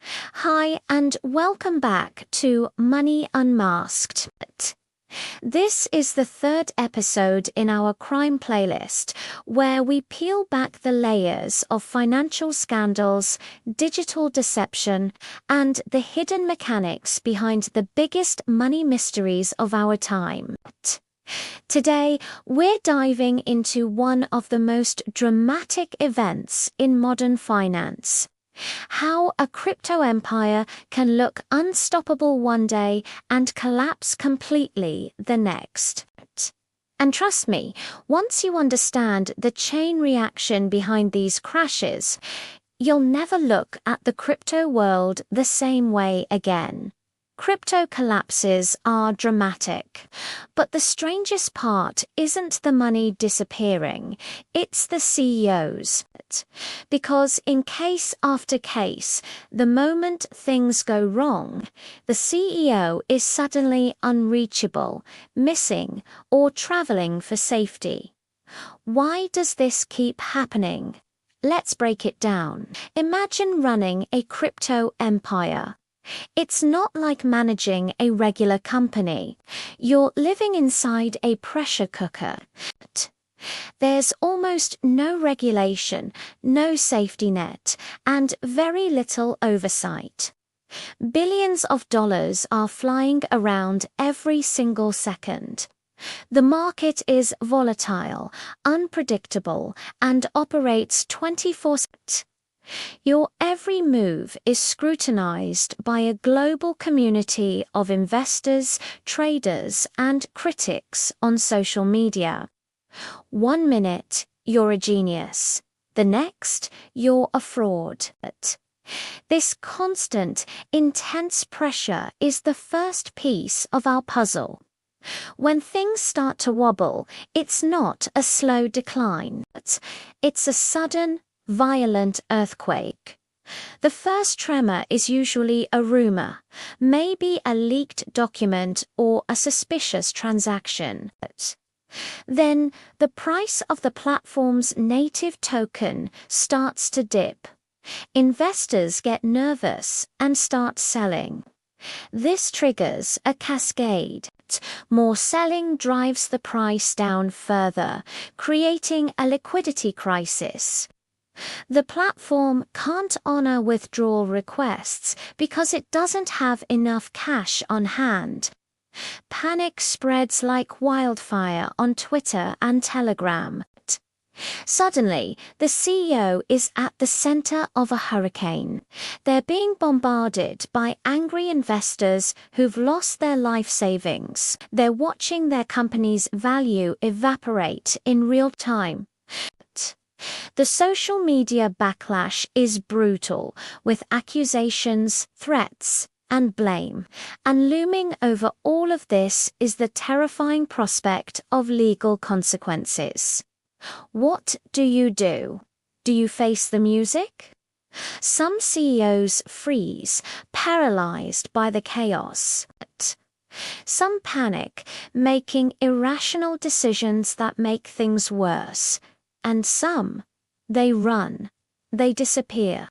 Hi, and welcome back to Money Unmasked. This is the third episode in our crime playlist, where we peel back the layers of financial scandals, digital deception, and the hidden mechanics behind the biggest money mysteries of our time. Today, we're diving into one of the most dramatic events in modern finance. How a crypto empire can look unstoppable one day and collapse completely the next. And trust me, once you understand the chain reaction behind these crashes, you'll never look at the crypto world the same way again. Crypto collapses are dramatic, but the strangest part isn't the money disappearing, it's the CEOs. Because in case after case, the moment things go wrong, the CEO is suddenly unreachable, missing, or traveling for safety. Why does this keep happening? Let's break it down. Imagine running a crypto empire. It's not like managing a regular company. You're living inside a pressure cooker. There's almost no regulation, no safety net, and very little oversight. Billions of dollars are flying around every single second. The market is volatile, unpredictable, and operates 24/7. Your every move is scrutinized by a global community of investors, traders, and critics on social media. 1 minute, you're a genius. The next, you're a fraud. This constant, intense pressure is the first piece of our puzzle. When things start to wobble, it's not a slow decline. It's a sudden, violent earthquake. The first tremor is usually a rumor, maybe a leaked document or a suspicious transaction. Then the price of the platform's native token starts to dip. Investors get nervous and start selling. This triggers a cascade. More selling drives the price down further, creating a liquidity crisis. The platform can't honor withdrawal requests because it doesn't have enough cash on hand. Panic spreads like wildfire on Twitter and Telegram. Suddenly, the CEO is at the center of a hurricane. They're being bombarded by angry investors who've lost their life savings. They're watching their company's value evaporate in real time. The social media backlash is brutal, with accusations, threats, and blame. And looming over all of this is the terrifying prospect of legal consequences. What do you do? Do you face the music? Some CEOs freeze, paralyzed by the chaos. Some panic, making irrational decisions that make things worse. And some, they run, they disappear.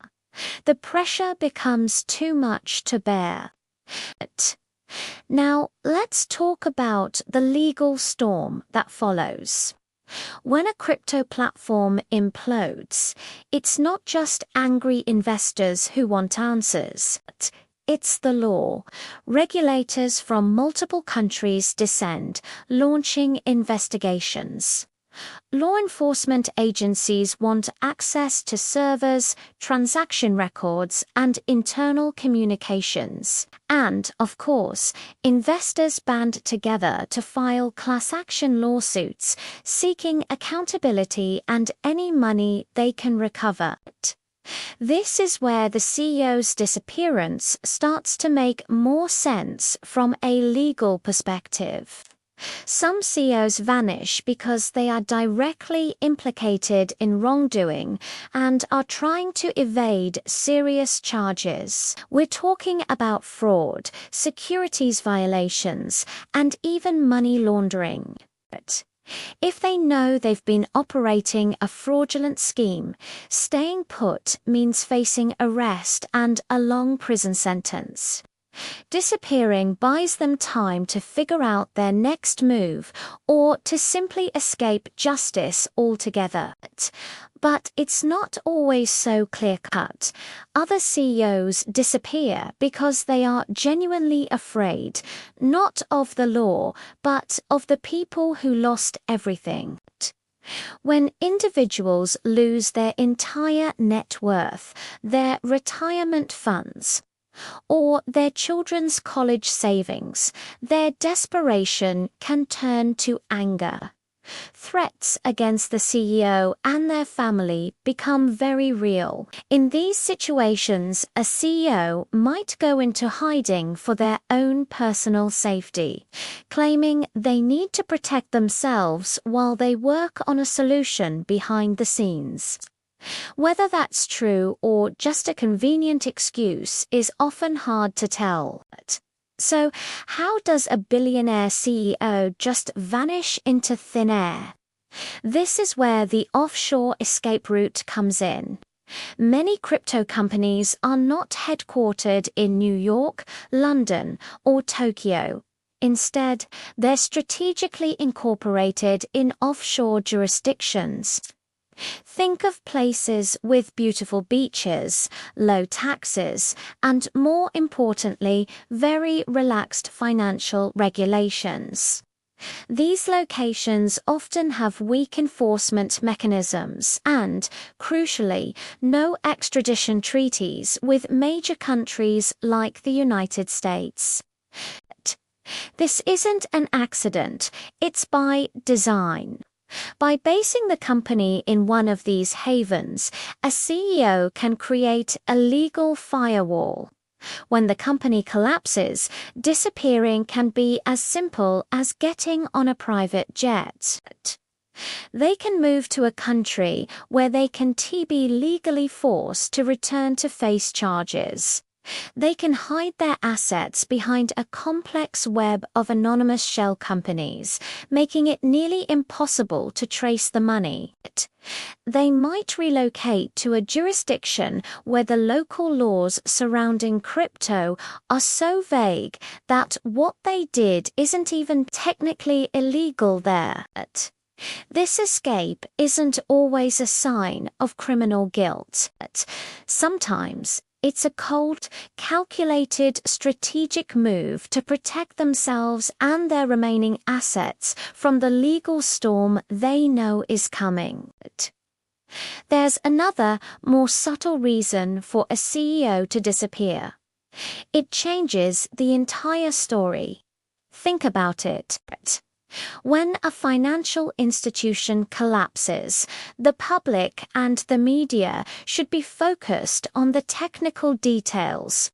The pressure becomes too much to bear. Now, let's talk about the legal storm that follows. When a crypto platform implodes, it's not just angry investors who want answers. It's the law. Regulators from multiple countries descend, launching investigations. Law enforcement agencies want access to servers, transaction records, and internal communications. And, of course, investors band together to file class action lawsuits, seeking accountability and any money they can recover. This is where the CEO's disappearance starts to make more sense from a legal perspective. Some CEOs vanish because they are directly implicated in wrongdoing and are trying to evade serious charges. We're talking about fraud, securities violations, and even money laundering. If they know they've been operating a fraudulent scheme, staying put means facing arrest and a long prison sentence. Disappearing buys them time to figure out their next move or to simply escape justice altogether. But it's not always so clear-cut. Other CEOs disappear because they are genuinely afraid, not of the law, but of the people who lost everything. When individuals lose their entire net worth, their retirement funds, or their children's college savings, their desperation can turn to anger. Threats against the CEO and their family become very real. In these situations, a CEO might go into hiding for their own personal safety, claiming they need to protect themselves while they work on a solution behind the scenes. Whether that's true or just a convenient excuse is often hard to tell. So, how does a billionaire CEO just vanish into thin air? This is where the offshore escape route comes in. Many crypto companies are not headquartered in New York, London, or Tokyo. Instead, they're strategically incorporated in offshore jurisdictions. Think of places with beautiful beaches, low taxes, and more importantly, very relaxed financial regulations. These locations often have weak enforcement mechanisms and, crucially, no extradition treaties with major countries like the United States. This isn't an accident, it's by design. By basing the company in one of these havens, a CEO can create a legal firewall. When the company collapses, disappearing can be as simple as getting on a private jet. They can move to a country where they can be legally forced to return to face charges. They can hide their assets behind a complex web of anonymous shell companies, making it nearly impossible to trace the money. They might relocate to a jurisdiction where the local laws surrounding crypto are so vague that what they did isn't even technically illegal there. This escape isn't always a sign of criminal guilt. Sometimes it's a cold, calculated, strategic move to protect themselves and their remaining assets from the legal storm they know is coming. There's another, more subtle reason for a CEO to disappear. It changes the entire story. Think about it. When a financial institution collapses, the public and the media should be focused on the technical details.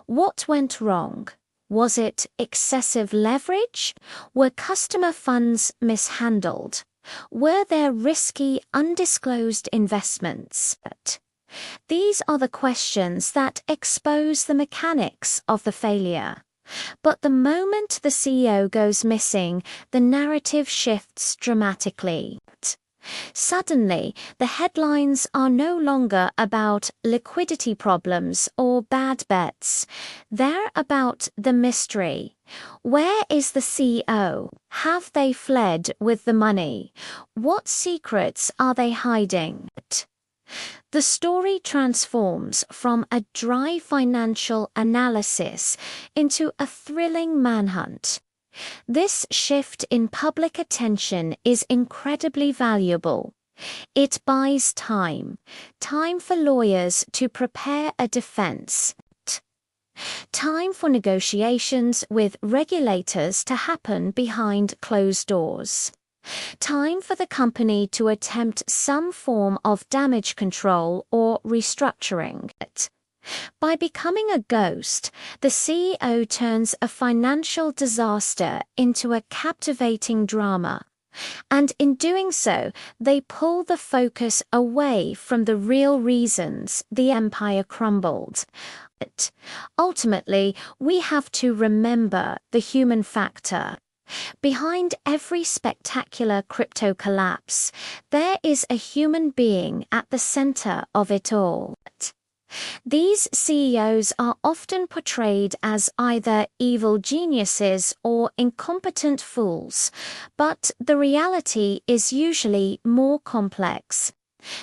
What went wrong? Was it excessive leverage? Were customer funds mishandled? Were there risky, undisclosed investments? These are the questions that expose the mechanics of the failure. But the moment the CEO goes missing, the narrative shifts dramatically. Suddenly, the headlines are no longer about liquidity problems or bad bets. They're about the mystery. Where is the CEO? Have they fled with the money? What secrets are they hiding? The story transforms from a dry financial analysis into a thrilling manhunt. This shift in public attention is incredibly valuable. It buys time for lawyers to prepare a defense, time for negotiations with regulators to happen behind closed doors. Time for the company to attempt some form of damage control or restructuring. By becoming a ghost, the CEO turns a financial disaster into a captivating drama. And in doing so, they pull the focus away from the real reasons the empire crumbled. Ultimately, we have to remember the human factor. Behind every spectacular crypto collapse, there is a human being at the center of it all. These CEOs are often portrayed as either evil geniuses or incompetent fools, but the reality is usually more complex.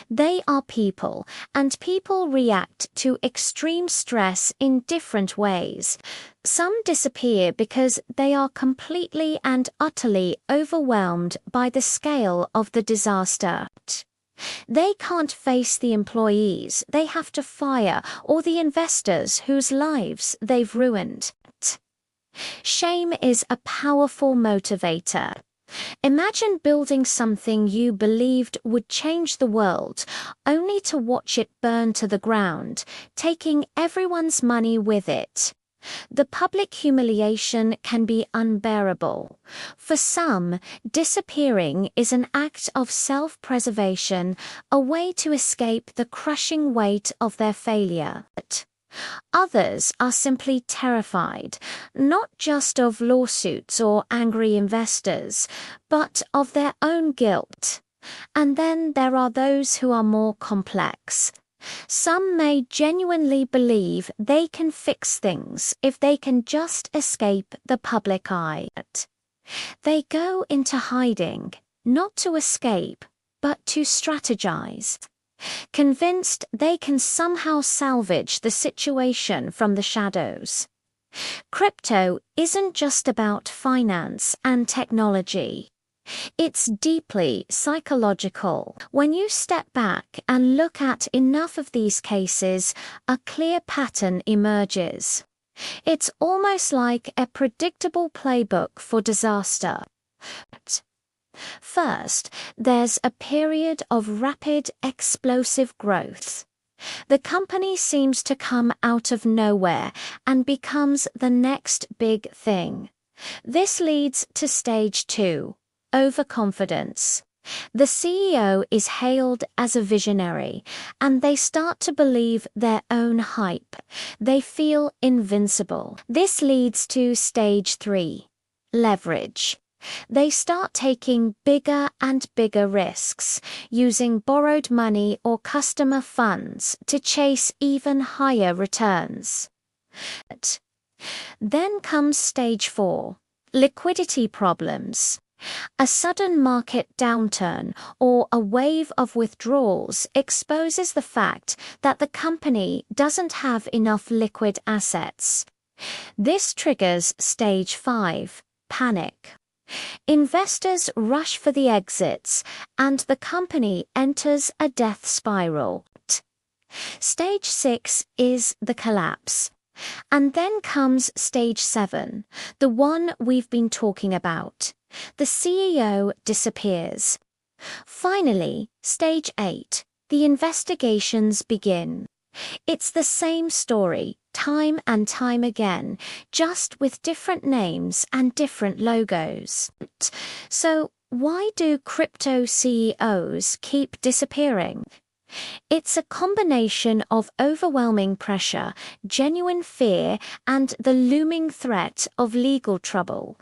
They are people, and people react to extreme stress in different ways. Some disappear because they are completely and utterly overwhelmed by the scale of the disaster. They can't face the employees they have to fire or the investors whose lives they've ruined. Shame is a powerful motivator. Imagine building something you believed would change the world, only to watch it burn to the ground, taking everyone's money with it. The public humiliation can be unbearable. For some, disappearing is an act of self-preservation, a way to escape the crushing weight of their failure. Others are simply terrified, not just of lawsuits or angry investors, but of their own guilt. And then there are those who are more complex. Some may genuinely believe they can fix things if they can just escape the public eye. They go into hiding, not to escape, but to strategize. Convinced they can somehow salvage the situation from the shadows. Crypto isn't just about finance and technology. It's deeply psychological. When you step back and look at enough of these cases, a clear pattern emerges. It's almost like a predictable playbook for disaster. First, there's a period of rapid, explosive growth. The company seems to come out of nowhere and becomes the next big thing. This leads to stage 2. Overconfidence. The CEO is hailed as a visionary, and they start to believe their own hype. They feel invincible. This leads to stage 3. Leverage. They start taking bigger and bigger risks, using borrowed money or customer funds to chase even higher returns. Then comes stage 4. Liquidity problems. A sudden market downturn or a wave of withdrawals exposes the fact that the company doesn't have enough liquid assets. This triggers stage 5, panic. Investors rush for the exits, and the company enters a death spiral. Stage 6 is the collapse. And then comes stage 7, the one we've been talking about. The CEO disappears. Finally, stage 8, the investigations begin. It's the same story, time and time again, just with different names and different logos. So, why do crypto CEOs keep disappearing? It's a combination of overwhelming pressure, genuine fear, and the looming threat of legal trouble.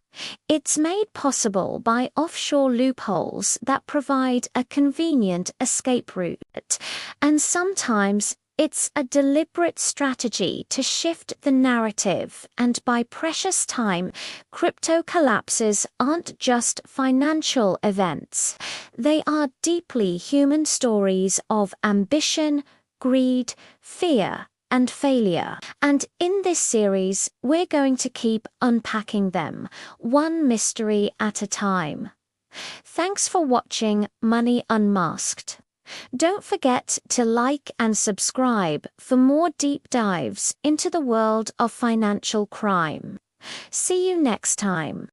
It's made possible by offshore loopholes that provide a convenient escape route, and sometimes it's a deliberate strategy to shift the narrative, and by precious time, crypto collapses aren't just financial events. They are deeply human stories of ambition, greed, fear, and failure. And in this series, we're going to keep unpacking them, one mystery at a time. Thanks for watching Money Unmasked. Don't forget to like and subscribe for more deep dives into the world of financial crime. See you next time.